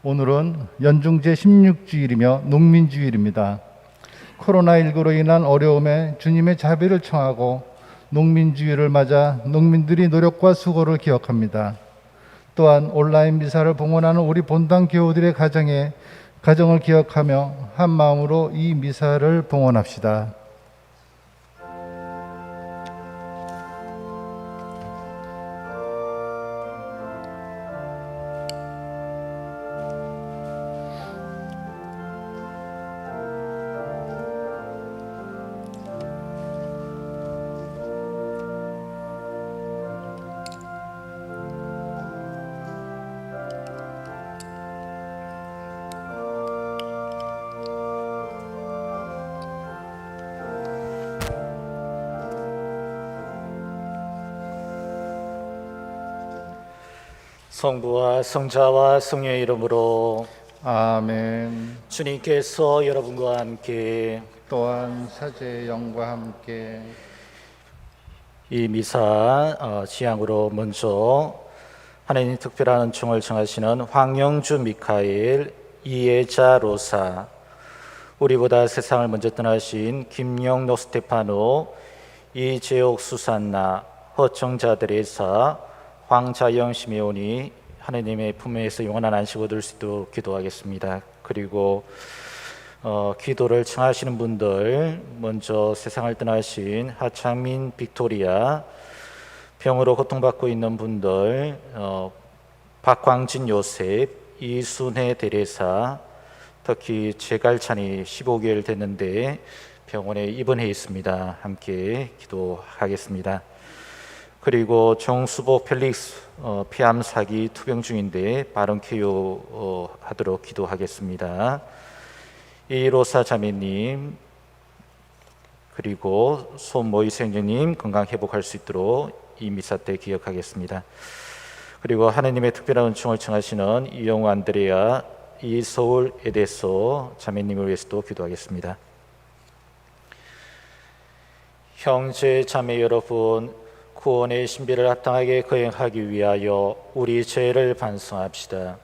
오늘은 연중제 16주일이며 농민주일입니다. 코로나19로 인한 어려움에 주님의 자비를 청하고 농민주일을 맞아 농민들이 노력과 수고를 기억합니다. 또한 온라인 미사를 봉헌하는 우리 본당 교우들의 가정을 기억하며 한 마음으로 이 미사를 봉헌합시다. 성부와 성자와 성령의 이름으로 아멘. 주님께서 여러분과 함께 또한 사제의 영과 함께 이 미사 지향으로 먼저 하나님 특별한 은총을 청하시는 황영주 미카엘, 이혜자 로사, 우리보다 세상을 먼저 떠나신 김영노 스테파노, 이재옥 수산나, 허청자 데레사, 황자영 시메온이 하나님의 품에서 영원한 안식을 얻을 수 있도록 기도하겠습니다. 그리고 기도를 청하시는 분들, 먼저 세상을 떠나신 하창민 빅토리아, 병으로 고통받고 있는 분들, 박광진 요셉, 이순혜 대레사, 특히 제갈찬이 15개월 됐는데 병원에 입원해 있습니다. 함께 기도하겠습니다. 그리고 정수복 펠릭스 폐암 사기 투병 중인데 빠른 쾌유 하도록 기도하겠습니다. 이로사 자매님, 그리고 손모이세 형제님 건강 회복할 수 있도록 이 미사 때 기억하겠습니다. 그리고 하나님의 특별한 은총을 청하시는 이영우 안드레아, 이서울 에데소 자매님을 위해서도 기도하겠습니다. 형제 자매 여러분, 구원의 신비를 합당하게 거행하기 위하여 우리 죄를 반성합시다.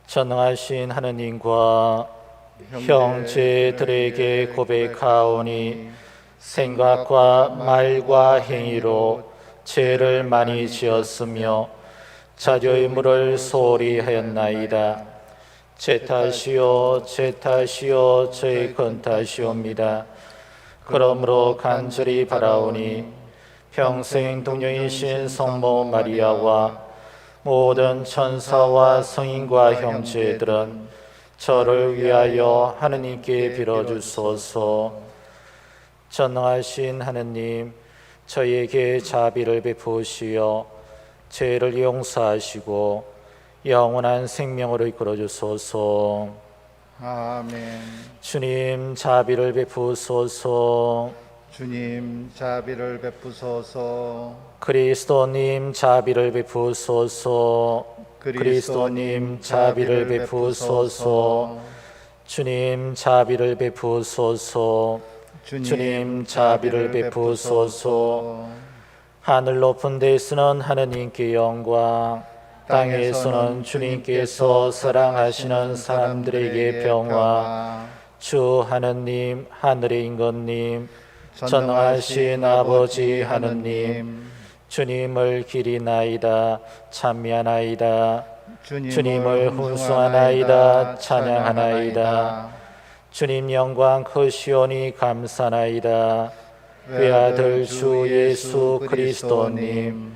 전능하신 하느님과 형제들에게 고백하오니 생각과 말과 행위로 죄를 많이 지었으며 자녀의 물을 소홀히 하였나이다. 제 탓이요 저의 큰 탓이옵니다. 그러므로 간절히 바라오니 평생 동령이신 성모 마리아와 모든 천사와 성인과 형제들은 저를 위하여 하느님께 빌어주소서. 전능하신 하느님, 저에게 자비를 베푸시어 죄를 용서하시고 영원한 생명으로 이끌어 주소서. 아멘. 주님 자비를 베푸소서. 주님 자비를 베푸소서. 그리스도님 자비를 베푸소서. 그리스도님 자비를 베푸소서. 주님 자비를 베푸소서. 주님 자비를 베푸소서. 하늘 높은 데서는 하느님께 영광, 땅에서는 주님께서 사랑하시는 사람들에게 평화. 주 하느님, 하늘의 임금님, 전능하신 아버지 하느님, 주님을 기리나이다, 찬미하나이다. 주님을 훈수하나이다, 찬양하나이다. 주님 영광 크시오니 감사나이다. 외아들 주 예수 그리스도님,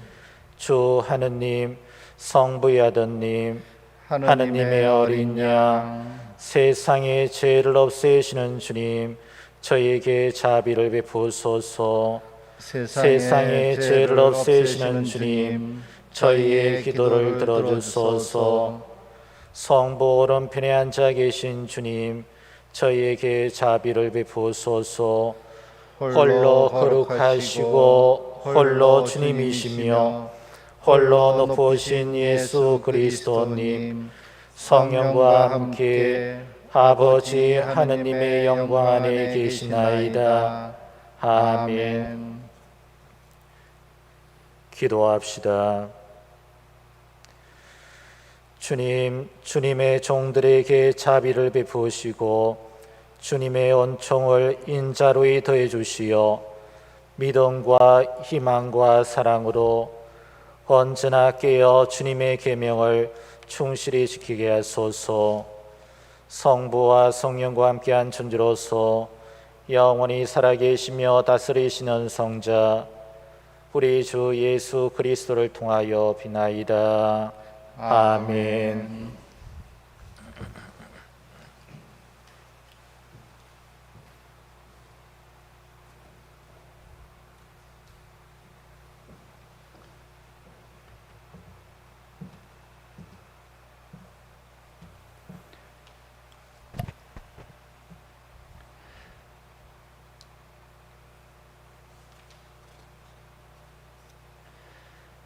주 하느님, 성부의 아드님, 하느님의 어린 양, 세상의 죄를 없애시는 주님, 저에게 자비를 베푸소서. 세상의 죄를 없애시는 주님, 저희의 기도를 들어주소서. 성부 오른편에 앉아 계신 주님, 저희에게 자비를 베푸소서. 홀로 거룩하시고 홀로 주님이시며 홀로 높으신 예수 그리스도님, 성령과 함께 아버지 하느님의 영광 안에 계시나이다. 아멘. 기도합시다. 주님, 주님의 종들에게 자비를 베푸시고 주님의恩寵을 인자로이 더해 주시어 믿음과 희망과 사랑으로 언제나 깨어 주님의 계명을 충실히 지키게 하소서. 성부와 성령과 함께한 존재로서 영원히 살아계시며 다스리시는 성자 우리 주 예수 그리스도를 통하여 비나이다. 아멘.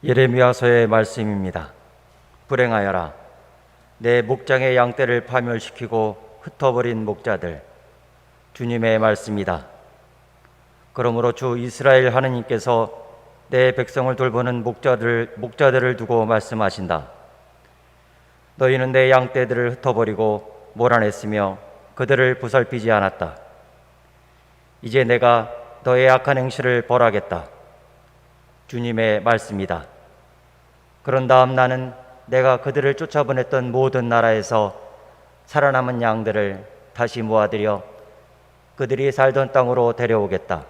예레미야서의 말씀입니다. 불행하여라, 내 목장의 양떼를 파멸시키고 흩어버린 목자들. 주님의 말씀이다. 그러므로 주 이스라엘 하느님께서 내 백성을 돌보는 목자들을 두고 말씀하신다. 너희는 내 양떼들을 흩어버리고 몰아냈으며 그들을 보살피지 않았다. 이제 내가 너의 악한 행실을 벌하겠다. 주님의 말씀이다. 그런 다음 나는 내가 그들을 쫓아보냈던 모든 나라에서 살아남은 양들을 다시 모아들여 그들이 살던 땅으로 데려오겠다.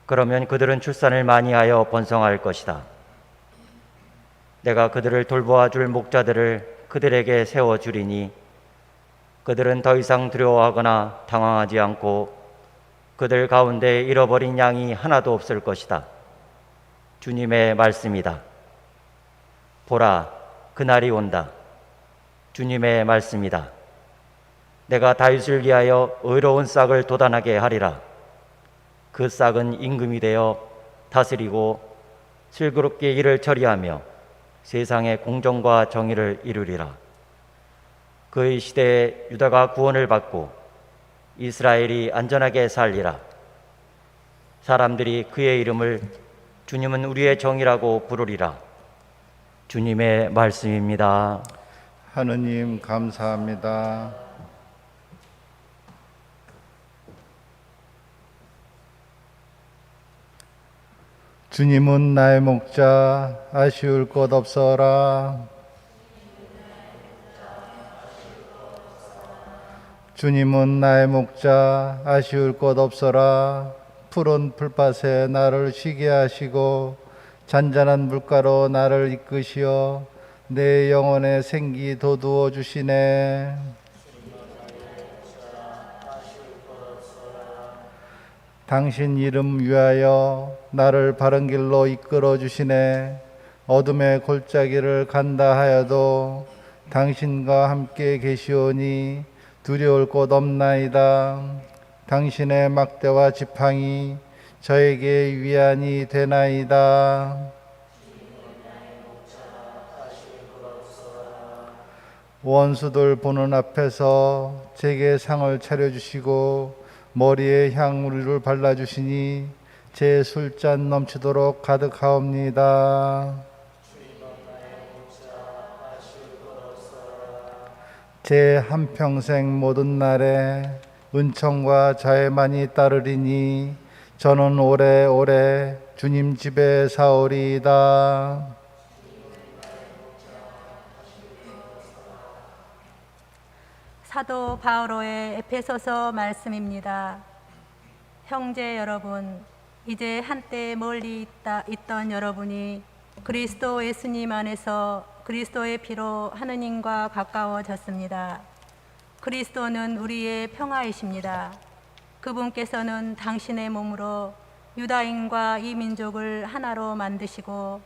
그러면 그들은 출산을 많이 하여 번성할 것이다. 내가 그들을 돌보아 줄 목자들을 그들에게 세워주리니 그들은 더 이상 두려워하거나 당황하지 않고 그들 가운데 잃어버린 양이 하나도 없을 것이다. 주님의 말씀이다. 보라, 그날이 온다. 주님의 말씀이다. 내가 다윗을 위하여 의로운 싹을 돋아나게 하리라. 그 싹은 임금이 되어 다스리고 슬기롭게 일을 처리하며 세상의 공정과 정의를 이루리라. 그의 시대에 유다가 구원을 받고 이스라엘이 안전하게 살리라. 사람들이 그의 이름을 주님은 우리의 정이라고 부르리라. 주님의 말씀입니다. 하느님 감사합니다. 주님은 나의 목자, 아쉬울 것 없어라. 주님은 나의 목자, 아쉬울 것 없어라. 푸른 풀밭에 나를 쉬게 하시고 잔잔한 물가로 나를 이끄시어 내 영혼에 생기 돋우어 주시네. 당신 이름 위하여 나를 바른 길로 이끌어 주시네. 어둠의 골짜기를 간다 하여도 당신과 함께 계시오니 두려울 곳 없나이다. 당신의 막대와 지팡이 저에게 위안이 되나이다. 원수들 보는 앞에서 제게 상을 차려주시고 머리에 향유를 발라주시니 제 술잔 넘치도록 가득하옵니다. 제 한평생 모든 날에 은총과 자애만이 따르리니 저는 오래오래 주님 집에 사오리이다. 사도 바오로의 에페소서 말씀입니다. 형제 여러분, 이제 한때 멀리 있던 여러분이 그리스도 예수님 안에서 그리스도의 피로 하느님과 가까워졌습니다. 그리스도는 우리의 평화이십니다. 그분께서는 당신의 몸으로 유다인과 이 민족을 하나로 만드시고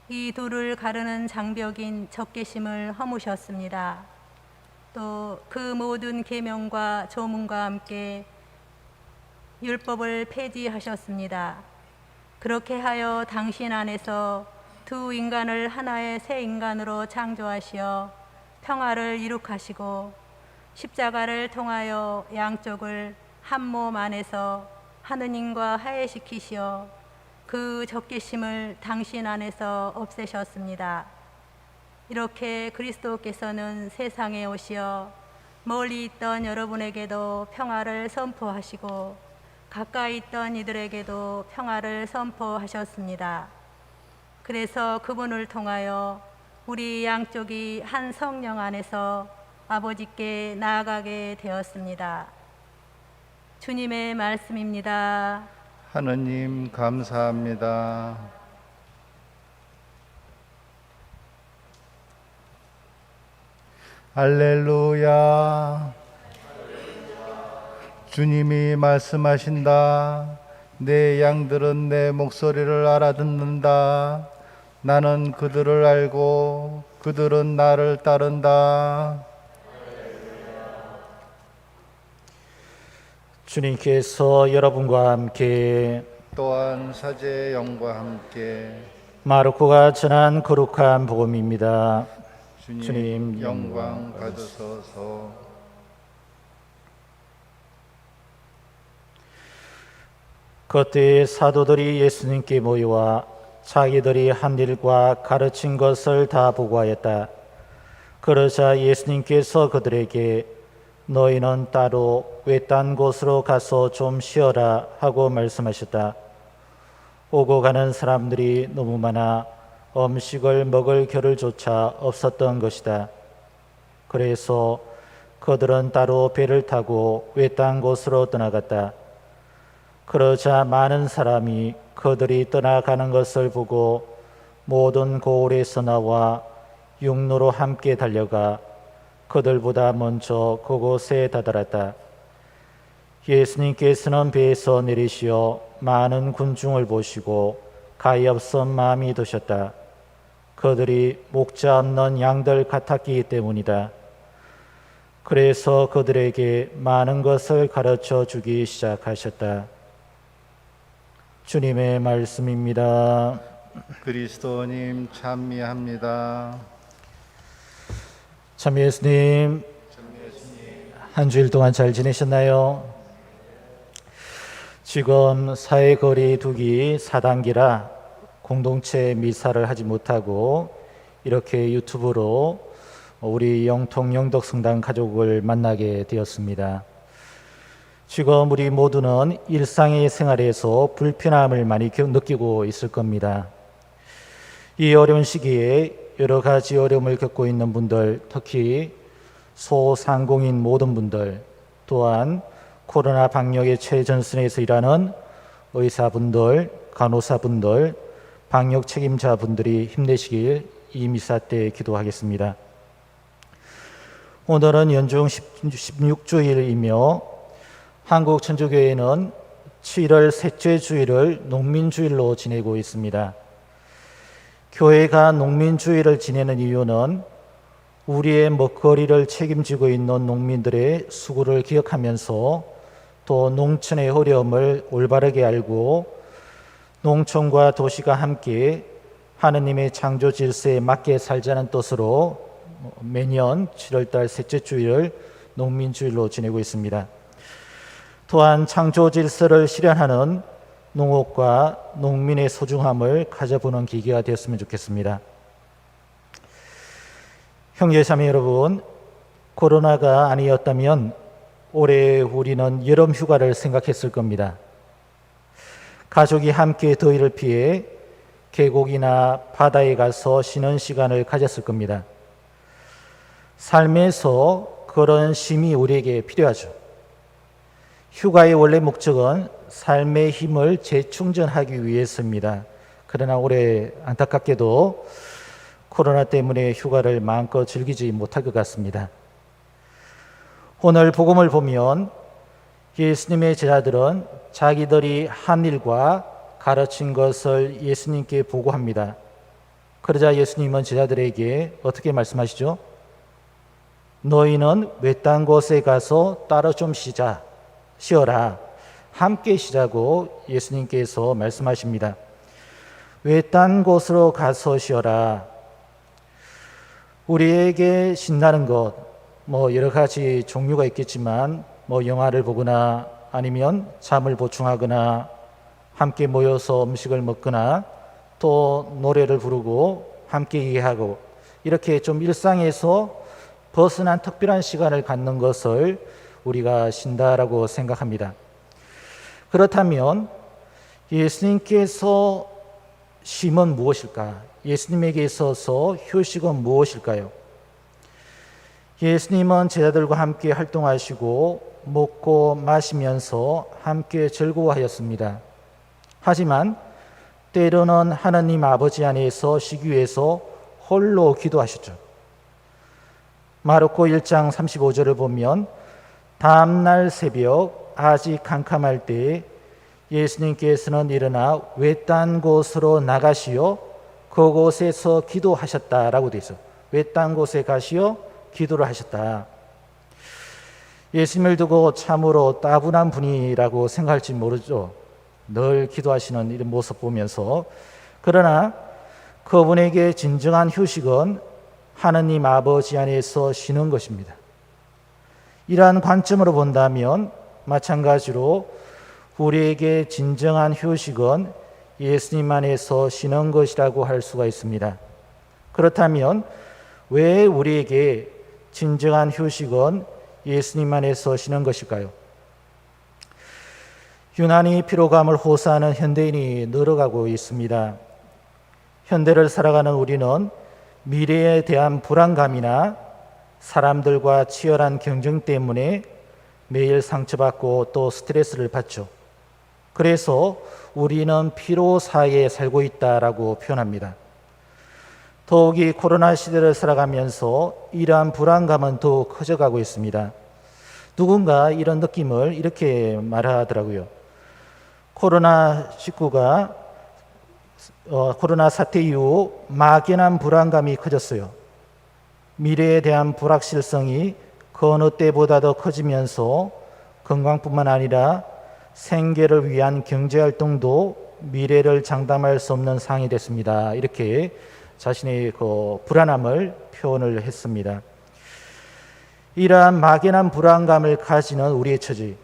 이 둘을 가르는 장벽인 적개심을 허무셨습니다. 또 그 모든 계명과 조문과 함께 율법을 폐지하셨습니다. 그렇게 하여 당신 안에서 두 인간을 하나의 새 인간으로 창조하시어 평화를 이룩하시고 십자가를 통하여 양쪽을 한 몸 안에서 하느님과 화해시키시어 그 적개심을 당신 안에서 없애셨습니다. 이렇게 그리스도께서는 세상에 오시어 멀리 있던 여러분에게도 평화를 선포하시고 가까이 있던 이들에게도 평화를 선포하셨습니다. 그래서 그분을 통하여 우리 양쪽이 한 성령 안에서 아버지께 나아가게 되었습니다. 주님의 말씀입니다. 하느님 감사합니다. 할렐루야. 주님이 말씀하신다. 내 양들은 내 목소리를 알아듣는다. 나는 그들을 알고 그들은 나를 따른다. 주님께서 여러분과 함께 또한 사제의 영과 함께 마르코가 전한 거룩한 복음입니다. 주님 영광 받으소서. 그때 사도들이 예수님께 모여와 자기들이 한 일과 가르친 것을 다 보고하였다. 그러자 예수님께서 그들에게 너희는 따로 외딴 곳으로 가서 좀 쉬어라 하고 말씀하셨다. 오고 가는 사람들이 너무 많아 음식을 먹을 겨를조차 없었던 것이다. 그래서 그들은 따로 배를 타고 외딴 곳으로 떠나갔다. 그러자 많은 사람이 그들이 떠나가는 것을 보고 모든 고을에서 나와 육로로 함께 달려가 그들보다 먼저 그곳에 다다랐다. 예수님께서는 배에서 내리시어 많은 군중을 보시고 가엾은 마음이 드셨다. 그들이 목자 없는 양들 같았기 때문이다. 그래서 그들에게 많은 것을 가르쳐 주기 시작하셨다. 주님의 말씀입니다. 그리스도님 찬미합니다. 참 예수님, 한 주일 동안 잘 지내셨나요? 지금 사회거리 두기 4단계라 공동체 미사를 하지 못하고 이렇게 유튜브로 우리 영통 영덕성당 가족을 만나게 되었습니다. 지금 우리 모두는 일상의 생활에서 불편함을 많이 느끼고 있을 겁니다. 이 어려운 시기에 여러 가지 어려움을 겪고 있는 분들, 특히 소상공인 모든 분들, 또한 코로나 방역의 최전선에서 일하는 의사분들, 간호사분들, 방역 책임자분들이 힘내시길 이 미사 때 기도하겠습니다. 오늘은 연중 16주일이며 한국 천주교회는 7월 셋째 주일을 농민주일로 지내고 있습니다. 교회가 농민주일을 지내는 이유는 우리의 먹거리를 책임지고 있는 농민들의 수고를 기억하면서 또 농촌의 어려움을 올바르게 알고 농촌과 도시가 함께 하느님의 창조 질서에 맞게 살자는 뜻으로 매년 7월달 셋째 주일을 농민주일로 지내고 있습니다. 또한 창조 질서를 실현하는 농업과 농민의 소중함을 가져보는 계기가 되었으면 좋겠습니다. 형제자매 여러분, 코로나가 아니었다면 올해 우리는 여름 휴가를 생각했을 겁니다. 가족이 함께 더위를 피해 계곡이나 바다에 가서 쉬는 시간을 가졌을 겁니다. 삶에서 그런 쉼이 우리에게 필요하죠. 휴가의 원래 목적은 삶의 힘을 재충전하기 위해서입니다. 그러나 올해 안타깝게도 코로나 때문에 휴가를 마음껏 즐기지 못할 것 같습니다. 오늘 복음을 보면 예수님의 제자들은 자기들이 한 일과 가르친 것을 예수님께 보고합니다. 그러자 예수님은 제자들에게 어떻게 말씀하시죠? 너희는 외딴 곳에 가서 따로 좀 쉬어라. 함께 쉬자고 예수님께서 말씀하십니다. 외딴 곳으로 가서 쉬어라. 우리에게 신나는 것, 여러 가지 종류가 있겠지만 영화를 보거나 아니면 잠을 보충하거나 함께 모여서 음식을 먹거나 또 노래를 부르고 함께 이해하고 이렇게 좀 일상에서 벗어난 특별한 시간을 갖는 것을 우리가 쉰다라고 생각합니다. 그렇다면 예수님께서 쉼은 무엇일까? 예수님에게 있어서 휴식은 무엇일까요? 예수님은 제자들과 함께 활동하시고 먹고 마시면서 함께 즐거워하였습니다. 하지만 때로는 하나님 아버지 안에서 쉬기 위해서 홀로 기도하셨죠. 마르코 1장 35절을 보면 다음날 새벽 아직 캄캄할 때 예수님께서는 일어나 외딴 곳으로 나가시어 그곳에서 기도하셨다라고 되어 있어요. 외딴 곳에 가시어 기도를 하셨다. 예수님을 두고 참으로 따분한 분이라고 생각할지 모르죠. 늘 기도하시는 이런 모습 보면서. 그러나 그분에게 진정한 휴식은 하나님 아버지 안에서 쉬는 것입니다. 이러한 관점으로 본다면 마찬가지로 우리에게 진정한 휴식은 예수님 안에서 쉬는 것이라고 할 수가 있습니다. 그렇다면 왜 우리에게 진정한 휴식은 예수님 안에서 쉬는 것일까요? 유난히 피로감을 호소하는 현대인이 늘어가고 있습니다. 현대를 살아가는 우리는 미래에 대한 불안감이나 사람들과 치열한 경쟁 때문에 매일 상처받고 또 스트레스를 받죠. 그래서 우리는 피로 사이에 살고 있다라고 표현합니다. 더욱이 코로나 시대를 살아가면서 이러한 불안감은 더욱 커져가고 있습니다. 누군가 이런 느낌을 이렇게 말하더라고요. 코로나19가 코로나 사태 이후 막연한 불안감이 커졌어요. 미래에 대한 불확실성이 그 어느 때보다 더 커지면서 건강뿐만 아니라 생계를 위한 경제활동도 미래를 장담할 수 없는 상황이 됐습니다. 이렇게 자신의 그 불안함을 표현을 했습니다. 이러한 막연한 불안감을 가지는 우리의 처지,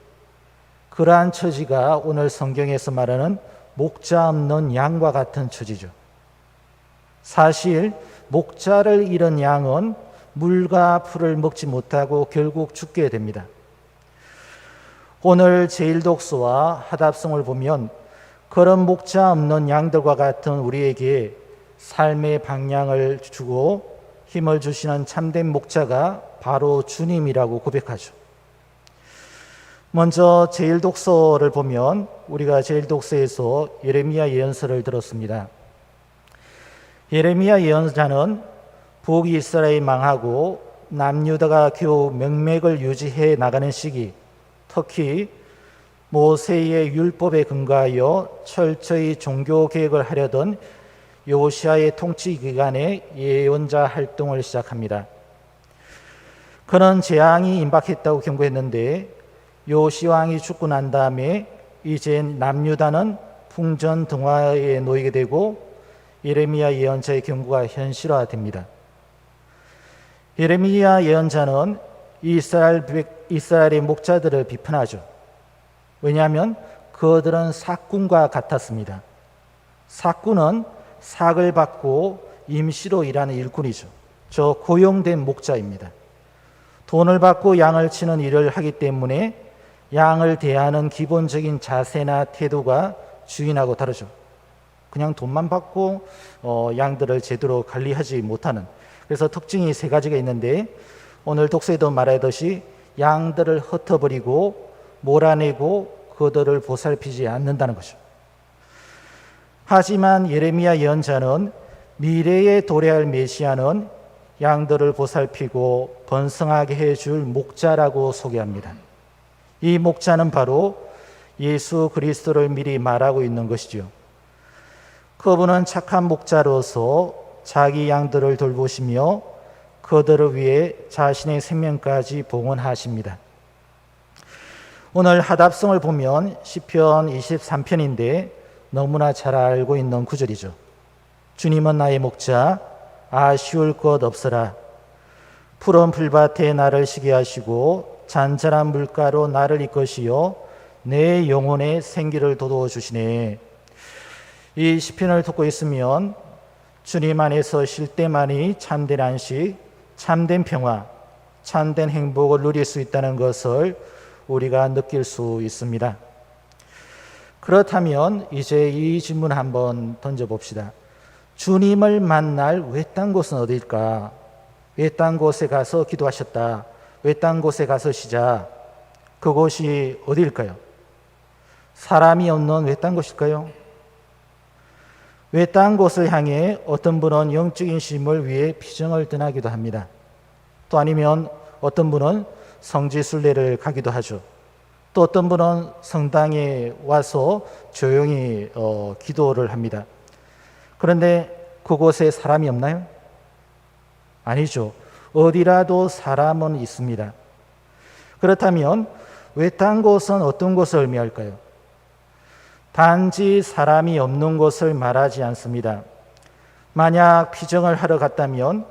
그러한 처지가 오늘 성경에서 말하는 목자 없는 양과 같은 처지죠. 사실 목자를 잃은 양은 물과 풀을 먹지 못하고 결국 죽게 됩니다. 오늘 제1독서와 하답성을 보면 그런 목자 없는 양들과 같은 우리에게 삶의 방향을 주고 힘을 주시는 참된 목자가 바로 주님이라고 고백하죠. 먼저 제1독서를 보면 우리가 제1독서에서 예레미야 예언서를 들었습니다. 예레미야 예언자는 북이스라엘이 망하고 남유다가 겨우 명맥을 유지해 나가는 시기, 특히 모세의 율법에 근거하여 철저히 종교 개혁을 하려던 요시아의 통치 기간에 예언자 활동을 시작합니다. 그는 재앙이 임박했다고 경고했는데 요시아 왕이 죽고 난 다음에 이제 남유다는 풍전등화에 놓이게 되고 예레미야 예언자의 경고가 현실화됩니다. 예레미야 예언자는 이스라엘의 목자들을 비판하죠. 왜냐하면 그들은 삭군과 같았습니다. 삭군은 삭을 받고 임시로 일하는 일꾼이죠. 저 고용된 목자입니다. 돈을 받고 양을 치는 일을 하기 때문에 양을 대하는 기본적인 자세나 태도가 주인하고 다르죠. 그냥 돈만 받고 양들을 제대로 관리하지 못하는, 그래서 특징이 세 가지가 있는데 오늘 독서에도 말하듯이 양들을 흩어버리고 몰아내고 그들을 보살피지 않는다는 거죠. 하지만 예레미야 예언자는 미래에 도래할 메시아는 양들을 보살피고 번성하게 해줄 목자라고 소개합니다. 이 목자는 바로 예수 그리스도를 미리 말하고 있는 것이죠. 그분은 착한 목자로서 자기 양들을 돌보시며 그들을 위해 자신의 생명까지 봉헌하십니다. 오늘 하답성을 보면 시편 23편인데 너무나 잘 알고 있는 구절이죠. 주님은 나의 목자, 아쉬울 것 없으라. 푸른 풀밭에 나를 쉬게 하시고 잔잔한 물가로 나를 이끄시어 내 영혼에 생기를 돋워 주시네. 이 시편을 듣고 있으면 주님 안에서 쉴 때만이 참된 안식, 참된 평화, 참된 행복을 누릴 수 있다는 것을 우리가 느낄 수 있습니다. 그렇다면 이제 이 질문 한번 던져봅시다. 주님을 만날 외딴 곳은 어디일까? 외딴 곳에 가서 기도하셨다. 외딴 곳에 가서 쉬자. 그곳이 어디일까요? 사람이 없는 외딴 곳일까요? 외딴 곳을 향해 어떤 분은 영적인 쉼을 위해 피정을 떠나기도 합니다. 또 아니면 어떤 분은 성지순례를 가기도 하죠. 또 어떤 분은 성당에 와서 조용히 기도를 합니다. 그런데 그곳에 사람이 없나요? 아니죠. 어디라도 사람은 있습니다. 그렇다면 외딴 곳은 어떤 곳을 의미할까요? 단지 사람이 없는 곳을 말하지 않습니다. 만약 피정을 하러 갔다면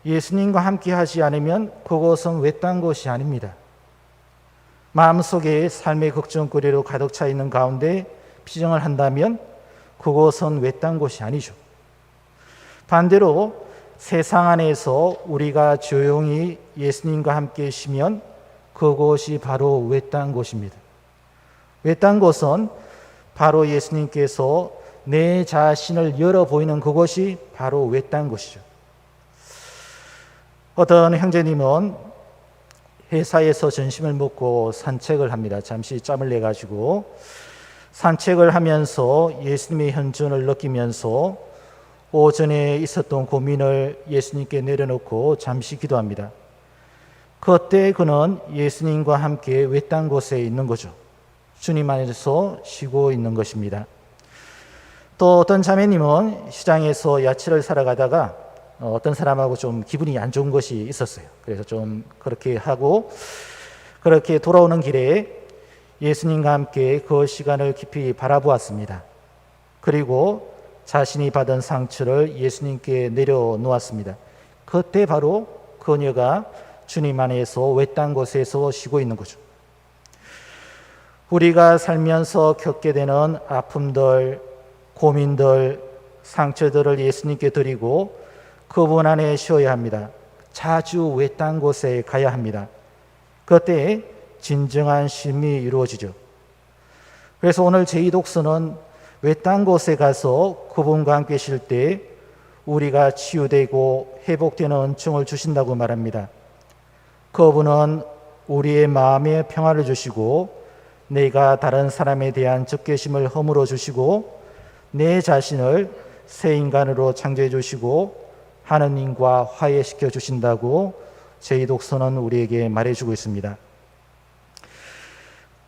예수님과 함께 하지 않으면 그곳은 외딴 곳이 아닙니다. 마음속에 삶의 걱정거리로 가득 차 있는 가운데 피정을 한다면 그곳은 외딴 곳이 아니죠. 반대로 세상 안에서 우리가 조용히 예수님과 함께 쉬면 그곳이 바로 외딴 곳입니다. 외딴 곳은 바로 예수님께서 내 자신을 열어 보이는 그곳이 바로 외딴 곳이죠. 어떤 형제님은 회사에서 점심을 먹고 산책을 합니다. 잠시 짬을 내가지고 산책을 하면서 예수님의 현존을 느끼면서 오전에 있었던 고민을 예수님께 내려놓고 잠시 기도합니다. 그때 그는 예수님과 함께 외딴 곳에 있는 거죠. 주님 안에서 쉬고 있는 것입니다. 또 어떤 자매님은 시장에서 야채를 사러 가다가 어떤 사람하고 좀 기분이 안 좋은 것이 있었어요. 그래서 좀 그렇게 하고 그렇게 돌아오는 길에 예수님과 함께 그 시간을 깊이 바라보았습니다. 그리고 자신이 받은 상처를 예수님께 내려놓았습니다. 그때 바로 그녀가 주님 안에서 외딴 곳에서 쉬고 있는 거죠. 우리가 살면서 겪게 되는 아픔들, 고민들, 상처들을 예수님께 드리고 그분 안에 쉬어야 합니다. 자주 외딴 곳에 가야 합니다. 그때 진정한 쉼이 이루어지죠. 그래서 오늘 제2독서는 외딴 곳에 가서 그분과 함께 쉴 때 우리가 치유되고 회복되는 은총을 주신다고 말합니다. 그분은 우리의 마음에 평화를 주시고 내가 다른 사람에 대한 적개심을 허물어 주시고 내 자신을 새 인간으로 창조해 주시고 하느님과 화해시켜 주신다고 제2독서는 우리에게 말해주고 있습니다.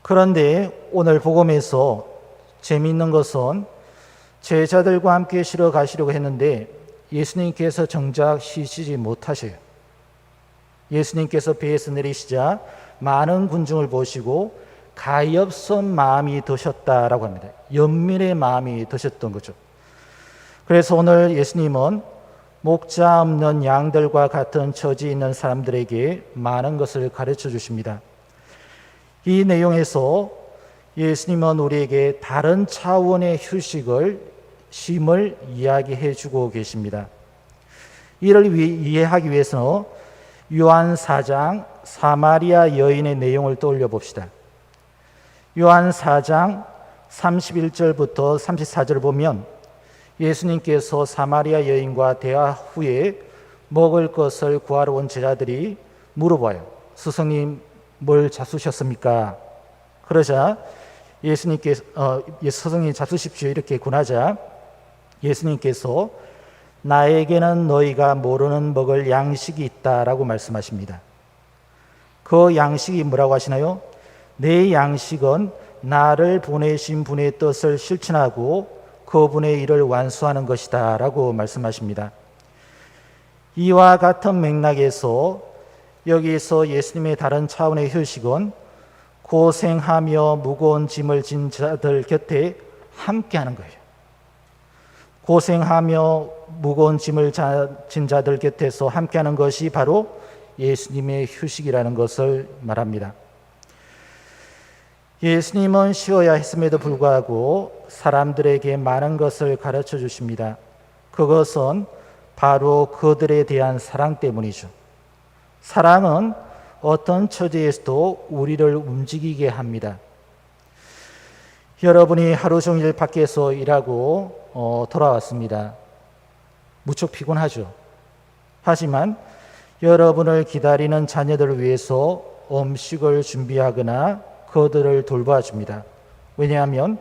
그런데 오늘 복음에서 재미있는 것은 제자들과 함께 쉬러 가시려고 했는데 예수님께서 정작 쉬시지 못하셔요. 예수님께서 배에서 내리시자 많은 군중을 보시고 가엾은 마음이 드셨다라고 합니다. 연민의 마음이 드셨던 거죠. 그래서 오늘 예수님은 목자 없는 양들과 같은 처지에 있는 사람들에게 많은 것을 가르쳐 주십니다. 이 내용에서 예수님은 우리에게 다른 차원의 휴식을, 쉼을 이야기해 주고 계십니다. 이를 이해하기 위해서 요한 4장 사마리아 여인의 내용을 떠올려 봅시다. 요한 4장 31절부터 34절을 보면 예수님께서 사마리아 여인과 대화 후에 먹을 것을 구하러 온 제자들이 물어봐요. 스승님, 뭘 잡수셨습니까? 그러자 예수님께서 스승님 잡수십시오 이렇게 권하자 예수님께서 나에게는 너희가 모르는 먹을 양식이 있다라고 말씀하십니다. 그 양식이 뭐라고 하시나요? 내 양식은 나를 보내신 분의 뜻을 실천하고 그분의 일을 완수하는 것이다 라고 말씀하십니다. 이와 같은 맥락에서 여기서 예수님의 다른 차원의 휴식은 고생하며 무거운 짐을 진 자들 곁에 함께하는 거예요. 고생하며 무거운 짐을 진 자들 곁에서 함께하는 것이 바로 예수님의 휴식이라는 것을 말합니다. 예수님은 쉬어야 했음에도 불구하고 사람들에게 많은 것을 가르쳐 주십니다. 그것은 바로 그들에 대한 사랑 때문이죠. 사랑은 어떤 처지에서도 우리를 움직이게 합니다. 여러분이 하루 종일 밖에서 일하고 돌아왔습니다. 무척 피곤하죠. 하지만 여러분을 기다리는 자녀들을 위해서 음식을 준비하거나 그들을 돌봐줍니다. 왜냐하면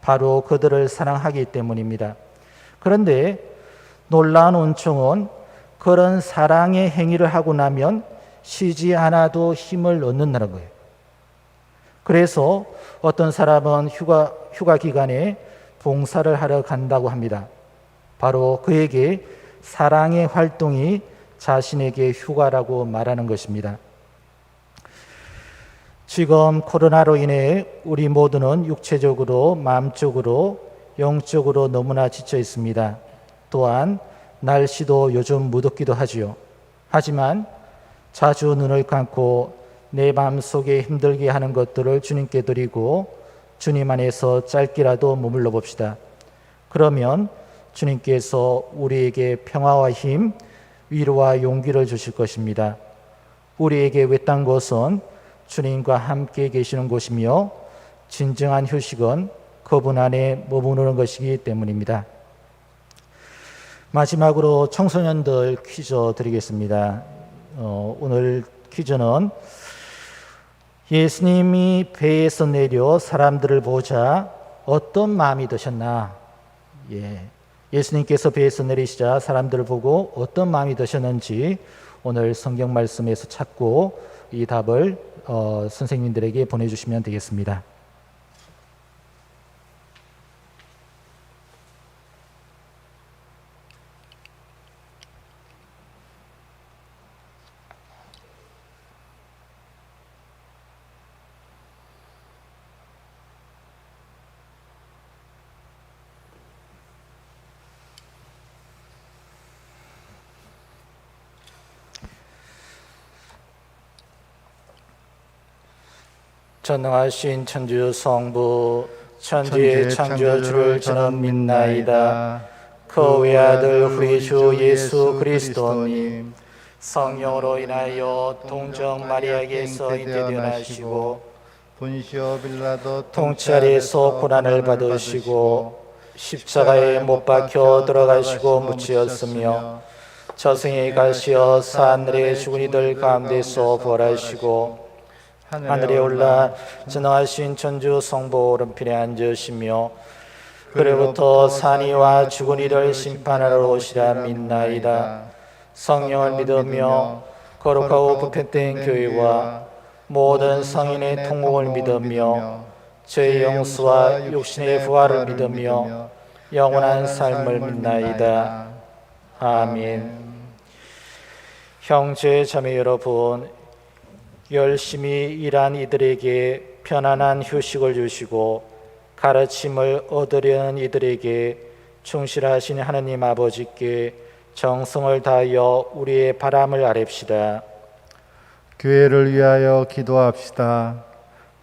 바로 그들을 사랑하기 때문입니다. 그런데 놀라운 은총은 그런 사랑의 행위를 하고 나면 쉬지 않아도 힘을 얻는다는 거예요. 그래서 어떤 사람은 휴가 기간에 봉사를 하러 간다고 합니다. 바로 그에게 사랑의 활동이 자신에게 휴가라고 말하는 것입니다. 지금 코로나로 인해 우리 모두는 육체적으로, 마음적으로, 영적으로 너무나 지쳐 있습니다. 또한 날씨도 요즘 무덥기도 하지요. 하지만 자주 눈을 감고 내 마음속에 힘들게 하는 것들을 주님께 드리고 주님 안에서 짧게라도 머물러 봅시다. 그러면 주님께서 우리에게 평화와 힘, 위로와 용기를 주실 것입니다. 우리에게 외딴 곳은 주님과 함께 계시는 곳이며 진정한 휴식은 그분 안에 머무르는 것이기 때문입니다. 마지막으로 청소년들 퀴즈 드리겠습니다. 오늘 퀴즈는 예수님이 배에서 내려 사람들을 보자 어떤 마음이 드셨나? 예수님께서 배에서 내리시자 사람들을 보고 어떤 마음이 드셨는지 오늘 성경 말씀에서 찾고 이 답을 선생님들에게 보내주시면 되겠습니다. 전능하신 천주 성부 천지의 창조주를 저는 믿나이다. 그 외아들 우리 주 예수 그리스도님 성령으로 인하여 동정 마리아에게서 잉태되나시고 본시오 빌라도 통찰에서 고난을 받으시고 십자가에 못 박혀 들어가시고 묻히었으며 저승에 가시어 사하늘의 죽은 이들 가운데서 부활하시고 하늘에 올라 전능하신 천주 성부 오른편에 앉으시며 그로부터 산이와 죽은 이를 심판하러 오시라 믿나이다. 성령을 믿으며 거룩하고 보편된 교회와 모든 성인의 통곡을 믿으며 죄의 용서와 육신의 부활을 믿으며 영원한 삶을 믿나이다. 아멘. 형제 자매 여러분, 열심히 일한 이들에게 편안한 휴식을 주시고 가르침을 얻으려는 이들에게 충실하신 하느님 아버지께 정성을 다하여 우리의 바람을 아뢰읍시다. 교회를 위하여 기도합시다.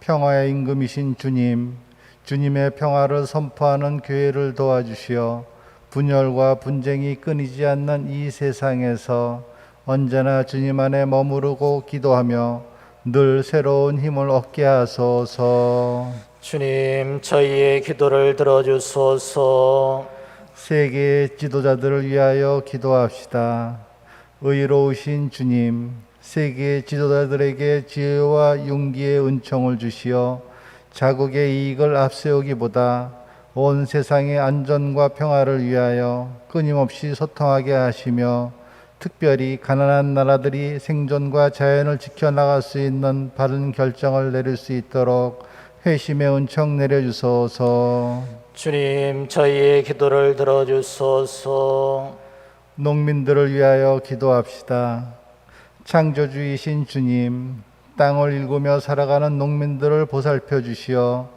평화의 임금이신 주님, 주님의 평화를 선포하는 교회를 도와주시어 분열과 분쟁이 끊이지 않는 이 세상에서 언제나 주님 안에 머무르고 기도하며 늘 새로운 힘을 얻게 하소서. 주님, 저희의 기도를 들어주소서. 세계 지도자들을 위하여 기도합시다. 의로우신 주님, 세계 지도자들에게 지혜와 용기의 은총을 주시어 자국의 이익을 앞세우기보다 온 세상의 안전과 평화를 위하여 끊임없이 소통하게 하시며 특별히 가난한 나라들이 생존과 자연을 지켜나갈 수 있는 바른 결정을 내릴 수 있도록 회심의 은총 내려주소서. 주님, 저희의 기도를 들어주소서. 농민들을 위하여 기도합시다. 창조주이신 주님, 땅을 일구며 살아가는 농민들을 보살펴 주시어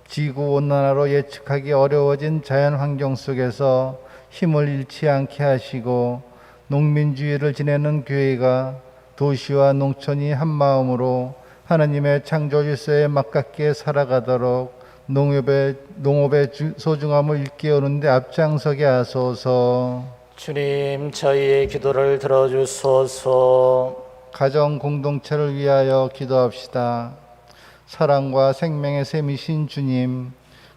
지구온난화로 예측하기 어려워진 자연환경 속에서 힘을 잃지 않게 하시고 농민주의를 지내는 교회가 도시와 농촌이 한마음으로 하나님의 창조 질서에 맞게 살아가도록 농업의 소중함을 일깨우는 데 앞장서게 하소서. 주님, 저희의 기도를 들어주소서. 가정 공동체를 위하여 기도합시다. 사랑과 생명의 샘이신 주님,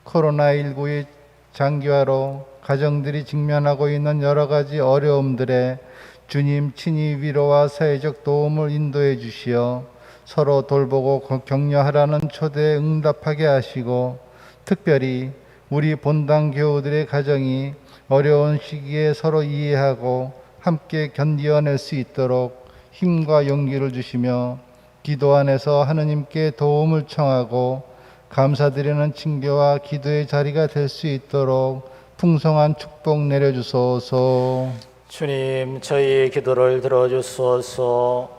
코로나19의 장기화로 가정들이 직면하고 있는 여러 가지 어려움들에 주님 친히 위로와 사회적 도움을 인도해 주시어 서로 돌보고 격려하라는 초대에 응답하게 하시고, 특별히 우리 본당 교우들의 가정이 어려운 시기에 서로 이해하고 함께 견디어낼 수 있도록 힘과 용기를 주시며, 기도 안에서 하느님께 도움을 청하고 감사드리는 칭교와 기도의 자리가 될 수 있도록 풍성한 축복 내려주소서. 주님, 저희의 기도를 들어주소서.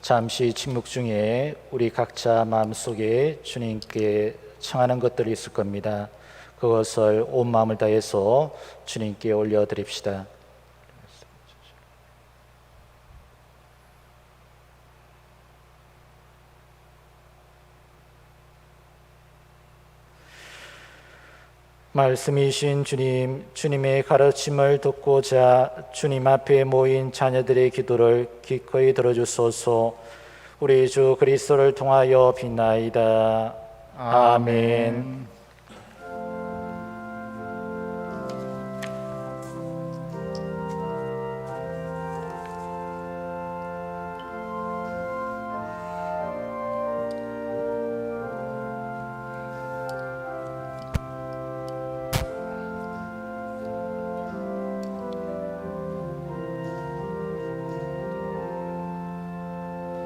잠시 침묵 중에 우리 각자 마음속에 주님께 청하는 것들이 있을 겁니다. 그것을 온 마음을 다해서 주님께 올려드립시다. 말씀이신 주님, 주님의 가르침을 듣고자 주님 앞에 모인 자녀들의 기도를 기꺼이 들어주소서. 우리 주 그리스도를 통하여 빛나이다. 아멘.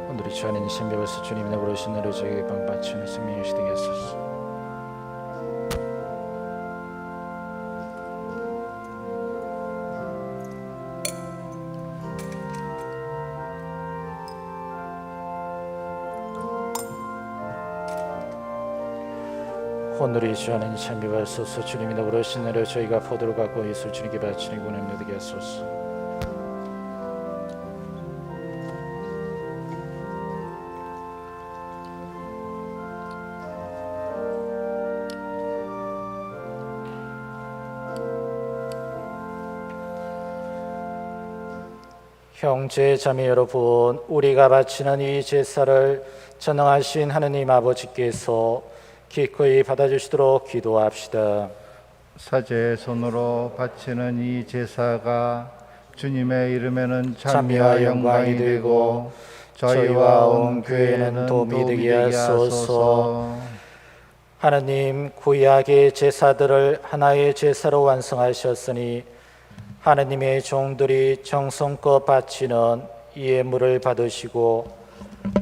오늘의 주 안에 신비로서 주님이 부르신 너를 저에게 방바치는 생명의 시되게 하소서. 오늘의 주 안에 신비로서 주님이 부르신 너를 저희가 포도를 갖고 예술 주님께 바치는 구원을 누리게 하소서. 형제 자매 여러분, 우리가 바치는 이 제사를 전능하신 하느님 아버지께서 기꺼이 받아주시도록 기도합시다. 사제의 손으로 바치는 이 제사가 주님의 이름에는 찬미와 찬미와 영광이 영광이 되고 저희와 온 교회에는 도움이 되게 하소서. 하느님, 구약의 제사들을 하나의 제사로 완성하셨으니 하느님의 종들이 정성껏 바치는 이 예물을 받으시고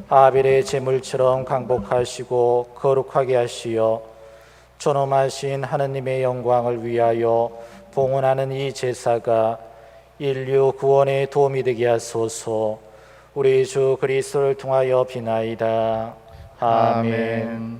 아벨의 제물처럼 강복하시고 거룩하게 하시어 존엄하신 하느님의 영광을 위하여 봉헌하는 이 제사가 인류 구원에 도움이 되게 하소서. 우리 주 그리스도를 통하여 비나이다. 아멘.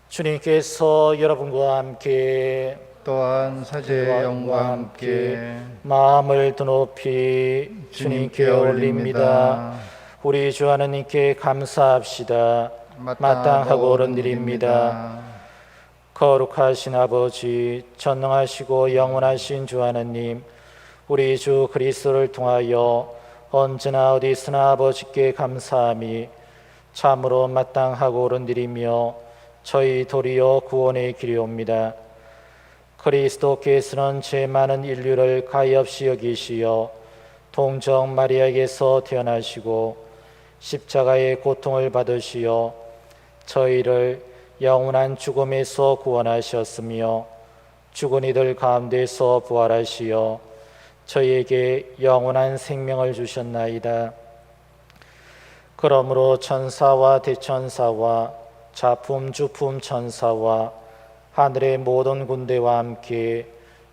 주님께서 여러분과 함께 또한 사제의 영과 함께 마음을 드높이 주님께 올립니다. 우리 주 하느님께 감사합시다. 마땅하고 옳은 일입니다. 거룩하신 아버지, 전능하시고 영원하신 주 하느님, 우리 주 그리스도를 통하여 언제나 어디서나 아버지께 감사함이 참으로 마땅하고 옳은 일이며 저희 도리어 구원의 길이옵니다. 그리스도께서는 죄 많은 인류를 가엾이 여기시어 동정 마리아에게서 태어나시고 십자가의 고통을 받으시어 저희를 영원한 죽음에서 구원하셨으며 죽은 이들 가운데서 부활하시어 저희에게 영원한 생명을 주셨나이다. 그러므로 천사와 대천사와 자품 주품 천사와 하늘의 모든 군대와 함께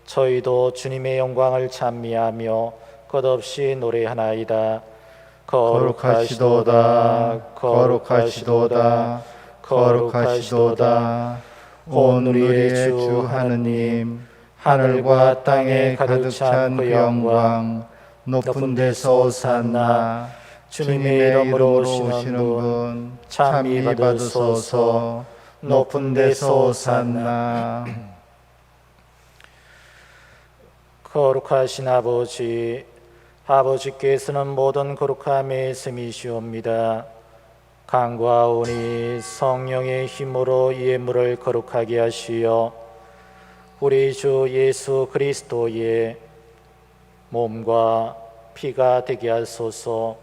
저희도 주님의 영광을 찬미하며 끝없이 노래하나이다. 거룩하시도다, 거룩하시도다, 거룩하시도다. 온 우리의 주 하느님, 하늘과 땅에 가득 찬 그 영광, 높은 데서 오산나. 주님의 이름으로 오시는 분 참히 받으소서. 높은 데서 오산나. 거룩하신 아버지, 아버지께서는 모든 거룩함의 셈이시옵니다. 간구하오니 성령의 힘으로 이 예물을 거룩하게 하시어 우리 주 예수 그리스도의 몸과 피가 되게 하소서.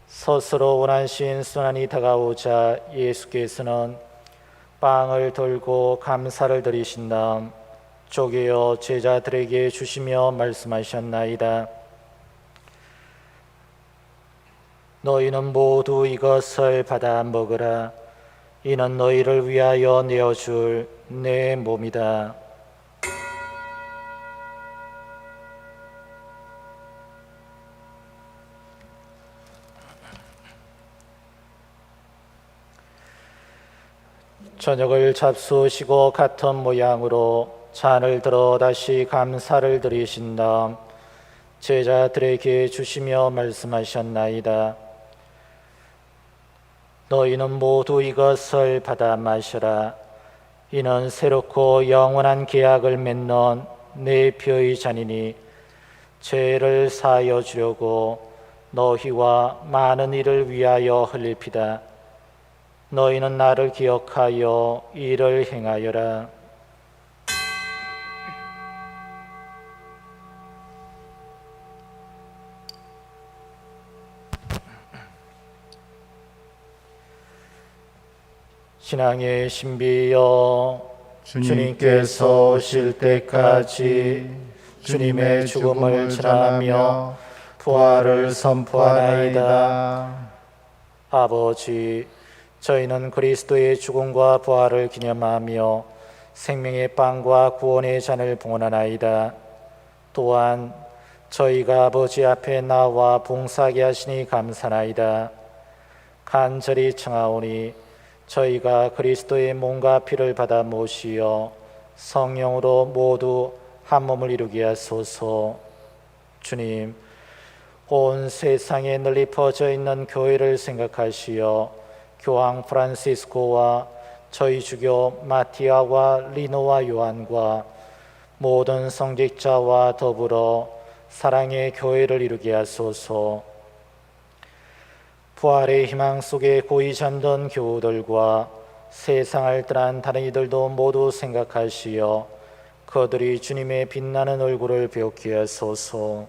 스스로 원하신 순환이 다가오자 예수께서는 빵을 들고 감사를 드리신 다음 쪼개어 제자들에게 주시며 말씀하셨나이다. 너희는 모두 이것을 받아 먹으라. 이는 너희를 위하여 내어줄 내 몸이다. 저녁을 잡수시고 같은 모양으로 잔을 들어 다시 감사를 드리신 다음 제자들에게 주시며 말씀하셨나이다. 너희는 모두 이것을 받아 마시라. 이는 새롭고 영원한 계약을 맺는 내 피의 잔이니 죄를 사하여 주려고 너희와 많은 이를 위하여 흘릴 피다. 너희는 나를 기억하여 이를 행하여라. 신앙의 신비여, 주님께서 오실 때까지 주님의 죽음을 전하며 부활을 선포하나이다. 아버지, 저희는 그리스도의 죽음과 부활을 기념하며 생명의 빵과 구원의 잔을 봉헌하나이다. 또한 저희가 아버지 앞에 나와 봉사하게 하시니 감사나이다. 간절히 청하오니 저희가 그리스도의 몸과 피를 받아 모시어 성령으로 모두 한 몸을 이루게 하소서. 주님, 온 세상에 널리 퍼져 있는 교회를 생각하시어 교황 프란시스코와 저희 주교 마티아와 리노와 요한과 모든 성직자와 더불어 사랑의 교회를 이루게 하소서. 부활의 희망 속에 고이 잠든 교우들과 세상을 떠난 다른 이들도 모두 생각하시어 그들이 주님의 빛나는 얼굴을 배우게 하소서.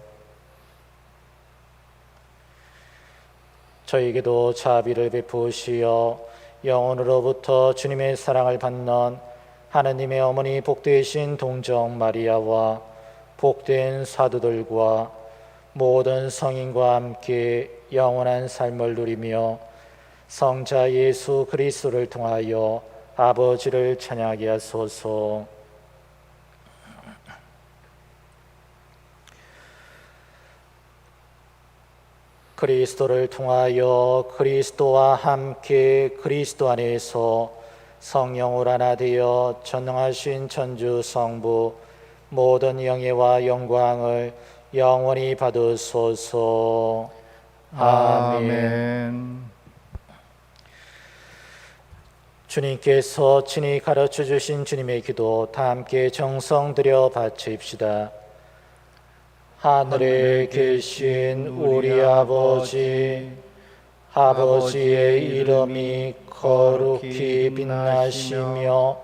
저에게도 자비를 베푸시어 영원으로부터 주님의 사랑을 받는 하느님의 어머니 복되신 동정 마리아와 복된 사도들과 모든 성인과 함께 영원한 삶을 누리며 성자 예수 그리스도를 통하여 아버지를 찬양하게 하소서. 그리스도를 통하여 그리스도와 함께 그리스도 안에서 성령으로 하나 되어 전능하신 천주 성부 모든 영예와 영광을 영원히 받으소서. 아멘. 주님께서 친히 가르쳐 주신 주님의 기도 다 함께 정성 들여 바칩시다. 하늘에 계신 우리 아버지, 아버지의 이름이 거룩히 빛나시며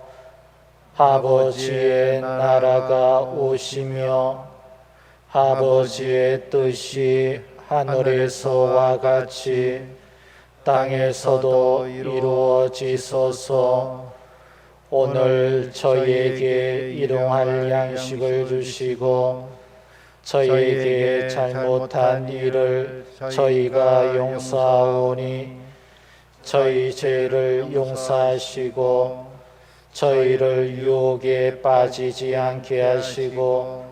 아버지의 나라가 오시며 아버지의 뜻이 하늘에서와 같이 땅에서도 이루어지소서. 오늘 저희에게 일용할 양식을 주시고 저희에게 잘못한 일을 저희가 용서하오니 저희 죄를 용서하시고 저희를 유혹에 빠지지 않게 하시고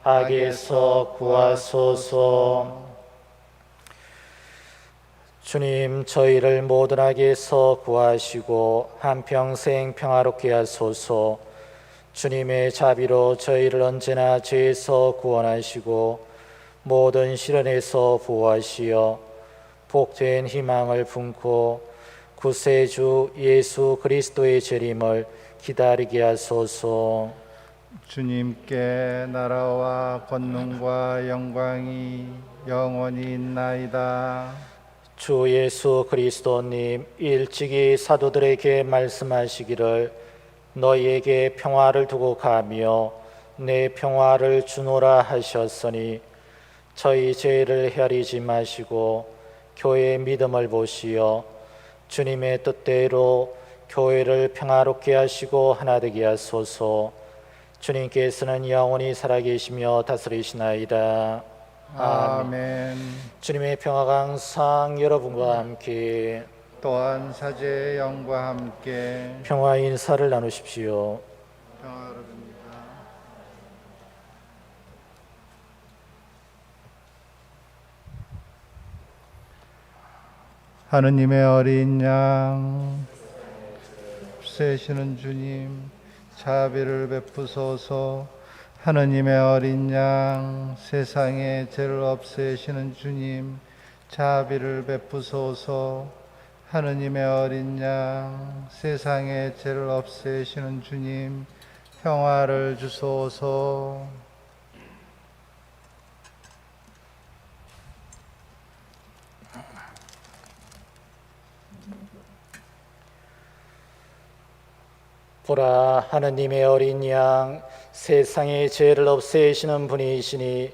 악에서 구하소서. 주님, 저희를 모든 악에서 구하시고 한평생 평화롭게 하소서. 주님의 자비로 저희를 언제나 죄에서 구원하시고 모든 시련에서 보호하시어 복된 희망을 품고 구세주 예수 그리스도의 재림을 기다리게 하소서. 주님께 나라와 권능과 영광이 영원히 있나이다. 주 예수 그리스도님 일찍이 사도들에게 말씀하시기를 너희에게 평화를 두고 가며 내 평화를 주노라 하셨으니 저희 죄를 헤아리지 마시고 교회의 믿음을 보시어 주님의 뜻대로 교회를 평화롭게 하시고 하나 되게 하소서. 주님께서는 영원히 살아계시며 다스리시나이다. 아멘. 주님의 평화가 항상 여러분과 함께 또한 사제의 영과 함께 평화의 인사를 나누십시오. 평화롭습니다. 하느님의 어린 양 세시는 주님 자비를 베푸소서. 하느님의 어린 양 세상의 죄를 없애시는 주님 자비를 베푸소서. 하느님의 어린 양 세상의 죄를 없애시는 주님 평화를 주소서. 보라, 하느님의 어린 양 세상의 죄를 없애시는 분이시니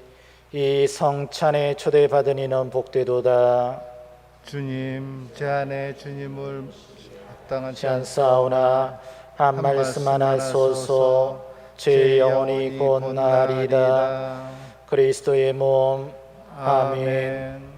이 성찬에 초대받은 이는 복되도다. 주님 제 안에 주님을 합당하지 않사오나 한 말씀만 하소서. 제 영혼이 곧 나리이다. 그리스도의 몸. 아멘.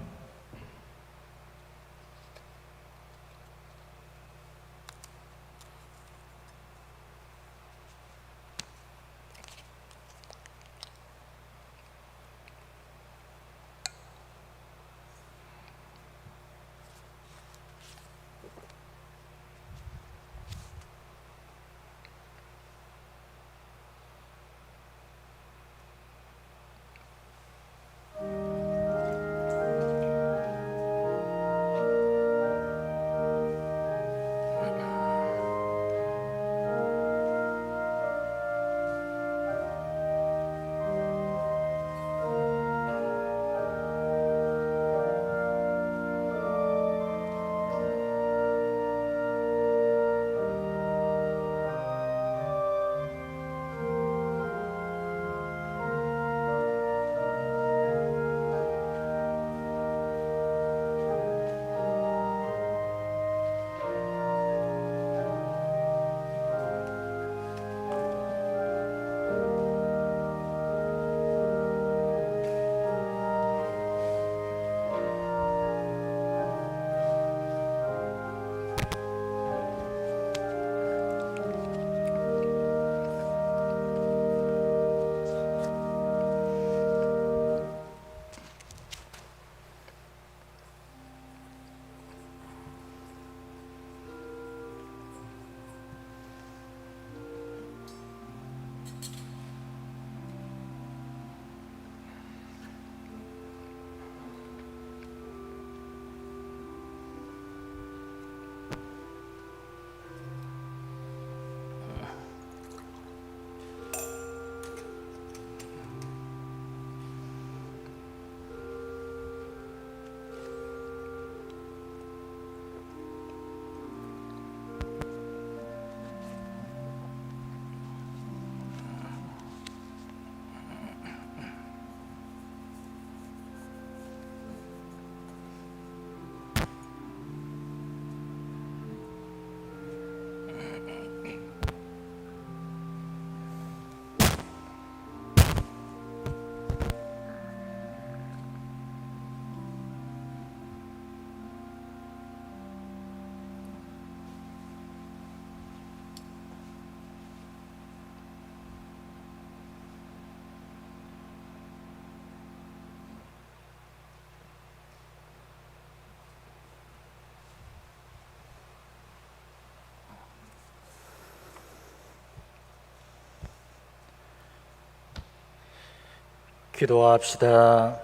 기도합시다.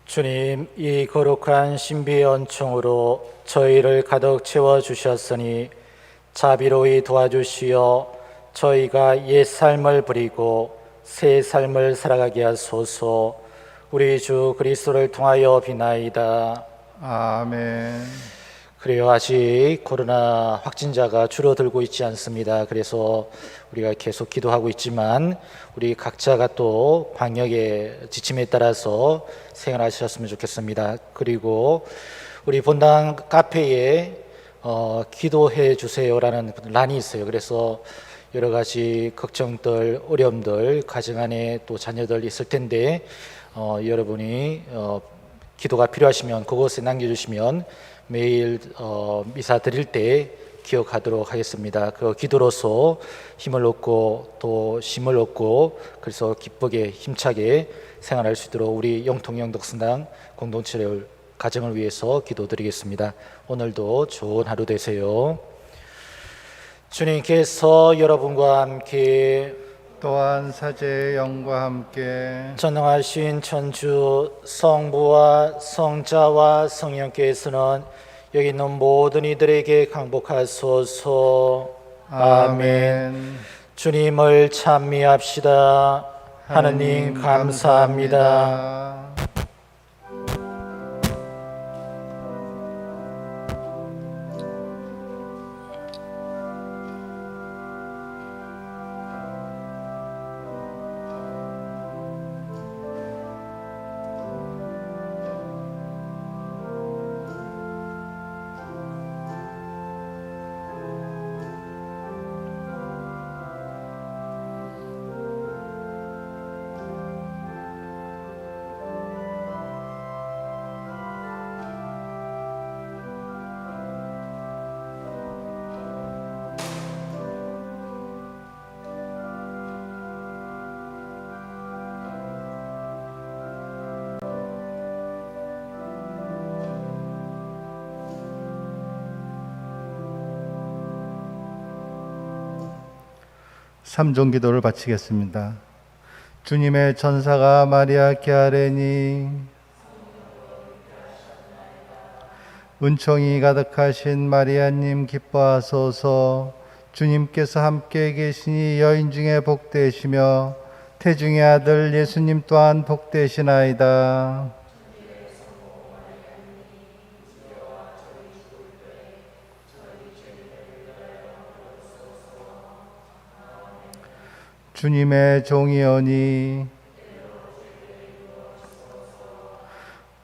주님, 이 거룩한 신비의恩寵으로 저희를 가득 채워 주셨으니 자비로이 도와주시어 저희가 옛 삶을 버리고 새 삶을 살아가게 하소서. 우리 주 그리스도를 통하여 비나이다. 아멘. 그래요. 아직 코로나 확진자가 줄어들고 있지 않습니다. 그래서 우리가 계속 기도하고 있지만 우리 각자가 또 방역의 지침에 따라서 생활하셨으면 좋겠습니다. 그리고 우리 본당 카페에 기도해 주세요라는 란이 있어요. 그래서 여러 가지 걱정들, 어려움들, 가정 안에 또 자녀들 있을 텐데 여러분이 기도가 필요하시면 그곳에 남겨주시면 매일 미사 드릴 때 기억하도록 하겠습니다. 그 기도로서 힘을 얻고 또 힘을 얻고 그래서 기쁘게 힘차게 생활할 수 있도록 우리 영통영덕성당 공동체를 가정을 위해서 기도드리겠습니다. 오늘도 좋은 하루 되세요. 주님께서 여러분과 함께 또한 사제의 영과 함께 전능하신 천주 성부와 성자와 성령께서는 여기 있는 모든 이들에게 강복하소서. 아멘. 주님을 찬미합시다. 하느님 감사합니다. 삼종 기도를 바치겠습니다. 주님의 천사가 마리아께 아뢰니 은총이 가득하신 마리아님 기뻐하소서. 주님께서 함께 계시니 여인 중에 복되시며 태중의 아들 예수님 또한 복되시나이다. 주님의 종이오니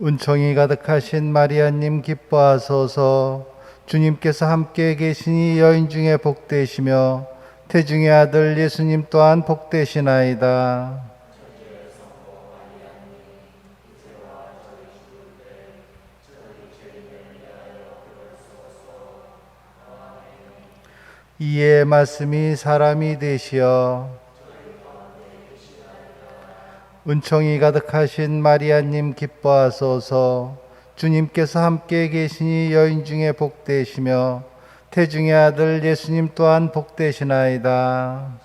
은총이 가득하신 마리아님 기뻐하소서. 주님께서 함께 계시니 여인 중에 복되시며 태중의 아들 예수님 또한 복되시나이다. 이에 말씀이 사람이 되시어 은총이 가득하신 마리아님 기뻐하소서. 주님께서 함께 계시니 여인 중에 복되시며 태중의 아들 예수님 또한 복되시나이다.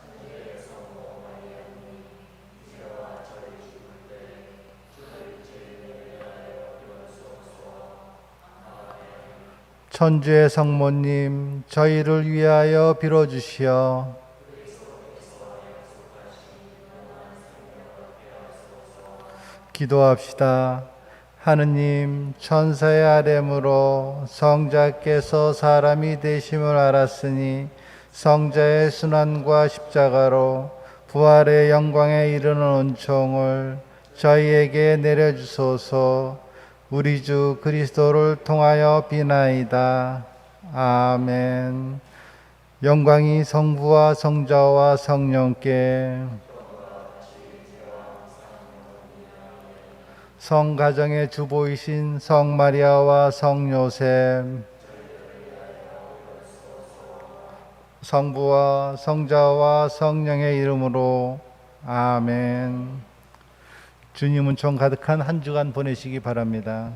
천주의 성모님, 저희를 위하여 빌어주시어 기도합시다. 하느님, 천사의 아뢰므로 성자께서 사람이 되심을 알았으니 성자의 순환과 십자가로 부활의 영광에 이르는 은총을 저희에게 내려주소서. 우리 주 그리스도를 통하여 비나이다. 아멘. 영광이 성부와 성자와 성령께 성가정의 주보이신 성마리아와 성요셉, 성부와 성자와 성령의 이름으로 아멘. 주님 은총 가득한 한 주간 보내시기 바랍니다.